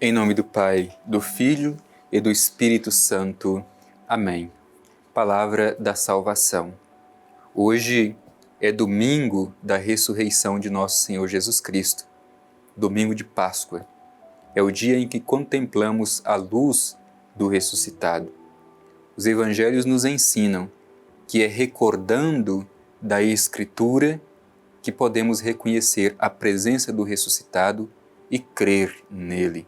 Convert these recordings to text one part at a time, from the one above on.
Em nome do Pai, do Filho e do Espírito Santo. Amém. Palavra da salvação. Hoje é domingo da ressurreição de nosso Senhor Jesus Cristo, domingo de Páscoa. É o dia em que contemplamos a luz do ressuscitado. Os evangelhos nos ensinam que é recordando da Escritura que podemos reconhecer a presença do ressuscitado e crer nele.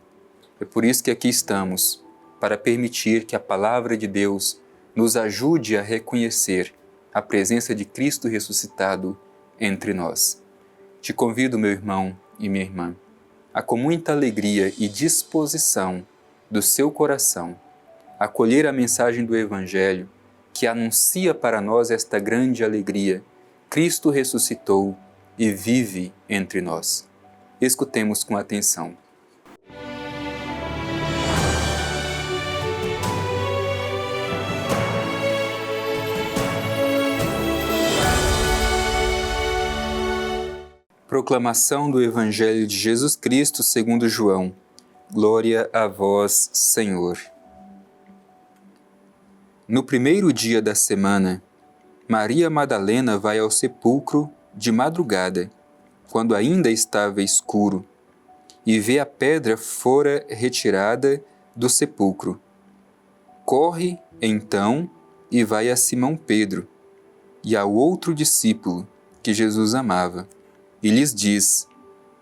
É por isso que aqui estamos, para permitir que a palavra de Deus nos ajude a reconhecer a presença de Cristo ressuscitado entre nós. Te convido, meu irmão e minha irmã, a com muita alegria e disposição do seu coração, acolher a mensagem do Evangelho que anuncia para nós esta grande alegria. Cristo ressuscitou e vive entre nós. Escutemos com atenção. Proclamação do Evangelho de Jesus Cristo segundo João. Glória a vós, Senhor. No primeiro dia da semana, Maria Madalena vai ao sepulcro de madrugada, quando ainda estava escuro, e vê a pedra fora retirada do sepulcro. Corre, então, e vai a Simão Pedro e ao outro discípulo que Jesus amava, e lhes diz: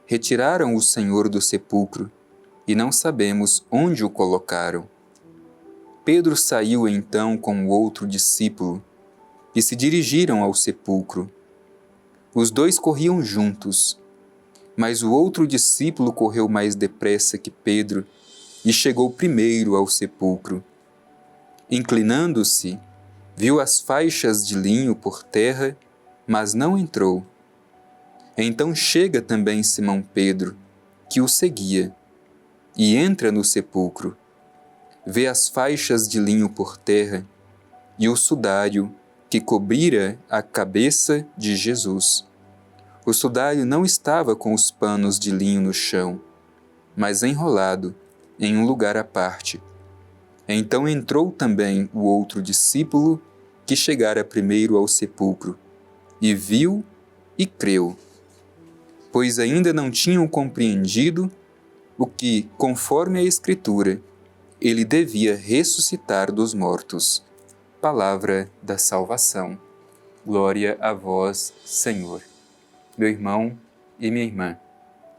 retiraram o Senhor do sepulcro, e não sabemos onde o colocaram. Pedro saiu então com o outro discípulo, e se dirigiram ao sepulcro. Os dois corriam juntos, mas o outro discípulo correu mais depressa que Pedro, e chegou primeiro ao sepulcro. Inclinando-se, viu as faixas de linho por terra, mas não entrou. Então chega também Simão Pedro, que o seguia, e entra no sepulcro. Vê as faixas de linho por terra e o sudário que cobrira a cabeça de Jesus. O sudário não estava com os panos de linho no chão, mas enrolado em um lugar à parte. Então entrou também o outro discípulo que chegara primeiro ao sepulcro, e viu e creu, pois ainda não tinham compreendido o que, conforme a Escritura, ele devia ressuscitar dos mortos. Palavra da salvação. Glória a vós, Senhor. Meu irmão e minha irmã,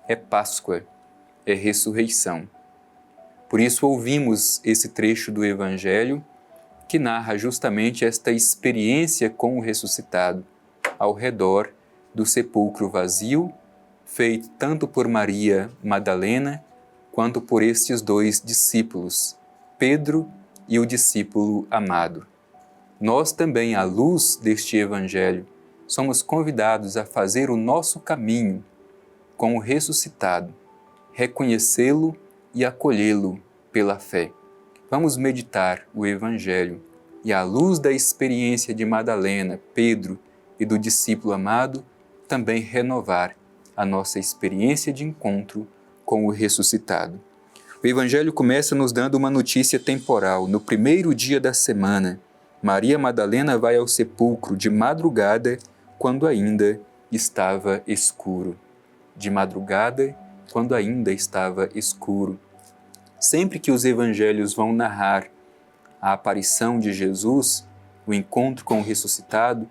é Páscoa, é ressurreição. Por isso ouvimos esse trecho do Evangelho que narra justamente esta experiência com o ressuscitado ao redor do sepulcro vazio, feito tanto por Maria Madalena quanto por estes dois discípulos, Pedro e o discípulo amado. Nós também, à luz deste Evangelho, somos convidados a fazer o nosso caminho com o ressuscitado, reconhecê-lo e acolhê-lo pela fé. Vamos meditar o Evangelho e, à luz da experiência de Madalena, Pedro e do discípulo amado, também renovar a nossa experiência de encontro com o ressuscitado. O Evangelho começa nos dando uma notícia temporal. No primeiro dia da semana, Maria Madalena vai ao sepulcro de madrugada, quando ainda estava escuro. De madrugada, quando ainda estava escuro. Sempre que os Evangelhos vão narrar a aparição de Jesus, o encontro com o ressuscitado,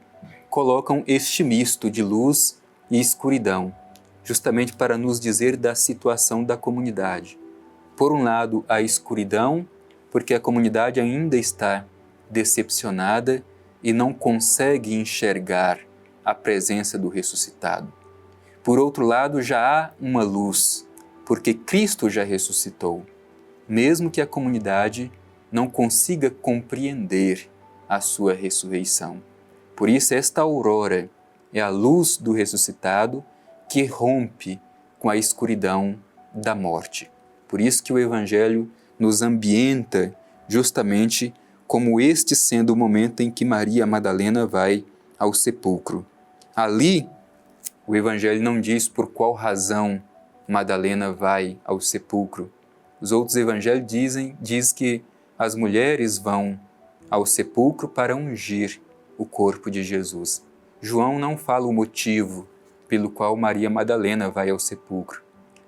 colocam este misto de luz e escuridão, justamente para nos dizer da situação da comunidade. Por um lado, a escuridão, porque a comunidade ainda está decepcionada e não consegue enxergar a presença do ressuscitado. Por outro lado, já há uma luz, porque Cristo já ressuscitou, mesmo que a comunidade não consiga compreender a sua ressurreição. Por isso, esta aurora é a luz do ressuscitado que rompe com a escuridão da morte. Por isso que o Evangelho nos ambienta justamente como este sendo o momento em que Maria Madalena vai ao sepulcro. Ali, o Evangelho não diz por qual razão Madalena vai ao sepulcro, Os outros evangelhos diz que as mulheres vão ao sepulcro para ungir o corpo de Jesus. João não fala o motivo pelo qual Maria Madalena vai ao sepulcro.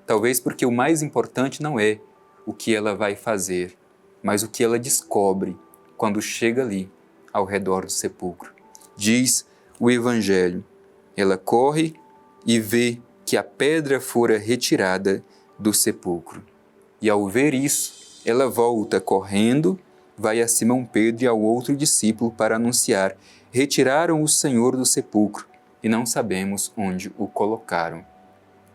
Talvez porque o mais importante não é o que ela vai fazer, mas o que ela descobre quando chega ali, ao redor do sepulcro. Diz o Evangelho, ela corre e vê que a pedra fora retirada do sepulcro. E ao ver isso, ela volta correndo, vai a Simão Pedro e ao outro discípulo para anunciar: retiraram o Senhor do sepulcro e não sabemos onde o colocaram.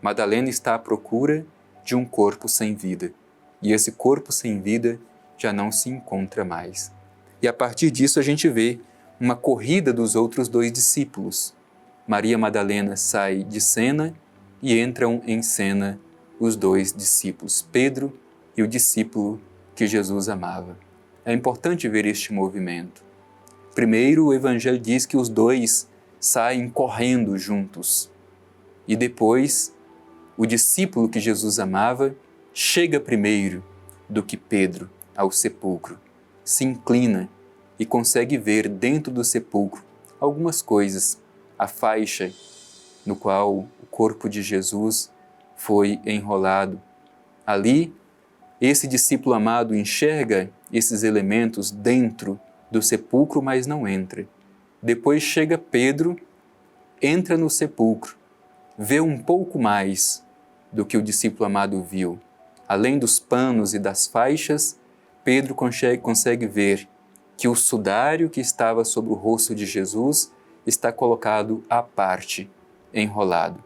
Madalena está à procura de um corpo sem vida, e esse corpo sem vida já não se encontra mais. E a partir disso a gente vê uma corrida dos outros dois discípulos. Maria Madalena sai de cena e entram em cena os dois discípulos, Pedro e o discípulo que Jesus amava. É importante ver este movimento. Primeiro, o Evangelho diz que os dois saem correndo juntos. E depois, o discípulo que Jesus amava chega primeiro do que Pedro ao sepulcro, se inclina e consegue ver dentro do sepulcro algumas coisas, a faixa no qual o corpo de Jesus foi enrolado. Ali, esse discípulo amado enxerga esses elementos dentro do sepulcro, mas não entra. Depois chega Pedro, entra no sepulcro, vê um pouco mais do que o discípulo amado viu. Além dos panos e das faixas, Pedro consegue ver que o sudário que estava sobre o rosto de Jesus está colocado à parte, enrolado.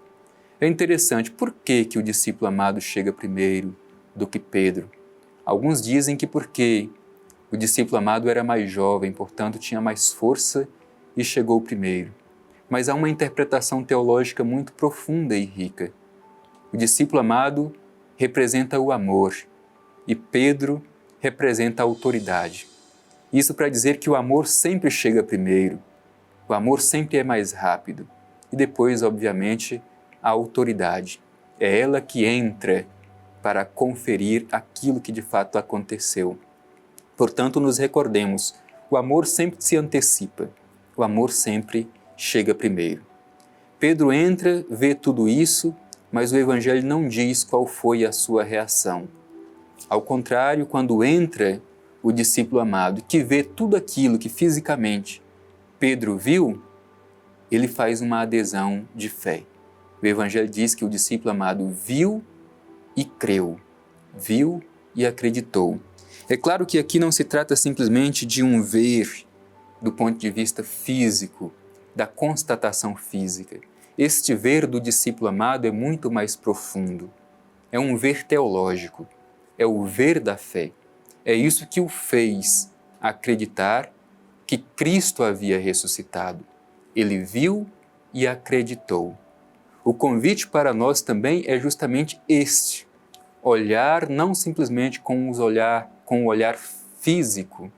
É interessante, por que o discípulo amado chega primeiro do que Pedro? Alguns dizem que porque o discípulo amado era mais jovem, portanto tinha mais força e chegou primeiro. Mas há uma interpretação teológica muito profunda e rica. O discípulo amado representa o amor e Pedro representa a autoridade. Isso para dizer que o amor sempre chega primeiro, o amor sempre é mais rápido e depois, obviamente, a autoridade. É ela que entra para conferir aquilo que de fato aconteceu. Portanto, nos recordemos, o amor sempre se antecipa, o amor sempre chega primeiro. Pedro entra, vê tudo isso, mas o Evangelho não diz qual foi a sua reação. Ao contrário, quando entra o discípulo amado, que vê tudo aquilo que fisicamente Pedro viu, ele faz uma adesão de fé. O Evangelho diz que o discípulo amado viu e creu, viu e acreditou. É claro que aqui não se trata simplesmente de um ver do ponto de vista físico, da constatação física. Este ver do discípulo amado é muito mais profundo. É um ver teológico, é o ver da fé. É isso que o fez acreditar que Cristo havia ressuscitado. Ele viu e acreditou. O convite para nós também é justamente este: olhar não simplesmente com o olhar físico,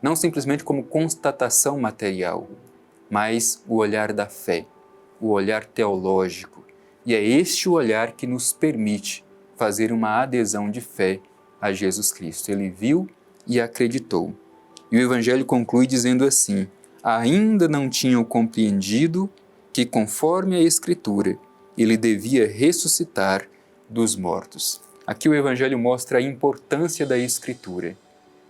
não simplesmente como constatação material, mas o olhar da fé, o olhar teológico. E é este o olhar que nos permite fazer uma adesão de fé a Jesus Cristo. Ele viu e acreditou. E o Evangelho conclui dizendo assim: ainda não tinham compreendido que, conforme a Escritura, ele devia ressuscitar dos mortos. Aqui o Evangelho mostra a importância da Escritura.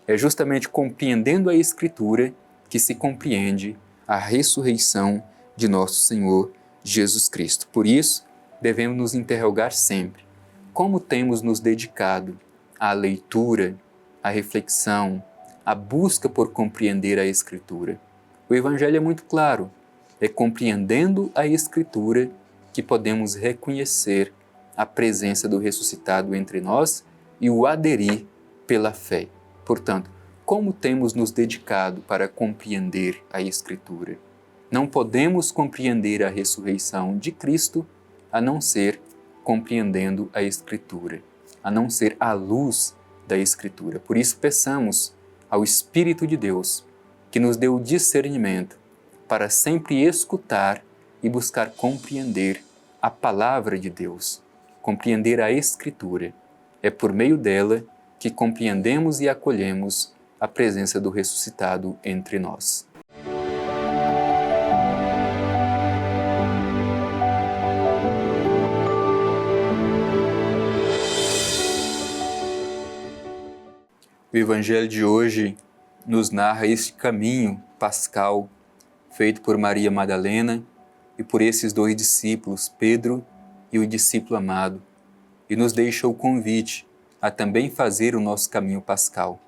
É justamente compreendendo a Escritura que se compreende a ressurreição de nosso Senhor Jesus Cristo. Por isso, devemos nos interrogar sempre: como temos nos dedicado à leitura, à reflexão, à busca por compreender a Escritura? O Evangelho é muito claro. É compreendendo a Escritura que podemos reconhecer a presença do ressuscitado entre nós e o aderir pela fé. Portanto, como temos nos dedicado para compreender a Escritura? Não podemos compreender a ressurreição de Cristo a não ser compreendendo a Escritura, a não ser à luz da Escritura. Por isso, peçamos ao Espírito de Deus que nos dê o discernimento para sempre escutar e buscar compreender a Palavra de Deus, compreender a Escritura. É por meio dela que compreendemos e acolhemos a presença do ressuscitado entre nós. O Evangelho de hoje nos narra este caminho pascal feito por Maria Madalena e por esses dois discípulos, Pedro e o discípulo amado, e nos deixa o convite a também fazer o nosso caminho pascal.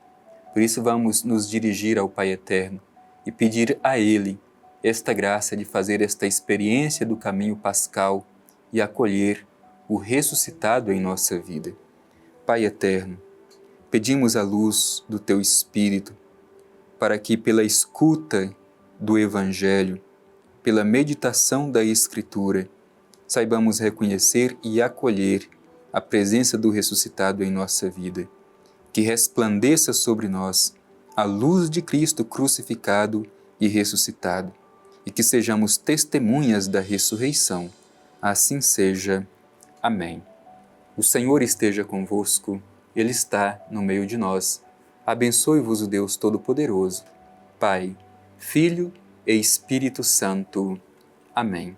Por isso vamos nos dirigir ao Pai Eterno e pedir a Ele esta graça de fazer esta experiência do caminho pascal e acolher o ressuscitado em nossa vida. Pai Eterno, pedimos a luz do Teu Espírito para que pela escuta do Evangelho, pela meditação da Escritura, saibamos reconhecer e acolher a presença do ressuscitado em nossa vida. Que resplandeça sobre nós a luz de Cristo crucificado e ressuscitado, e que sejamos testemunhas da ressurreição. Assim seja. Amém. O Senhor esteja convosco, Ele está no meio de nós. Abençoe-vos o Deus Todo-Poderoso, Pai, Filho e Espírito Santo. Amém.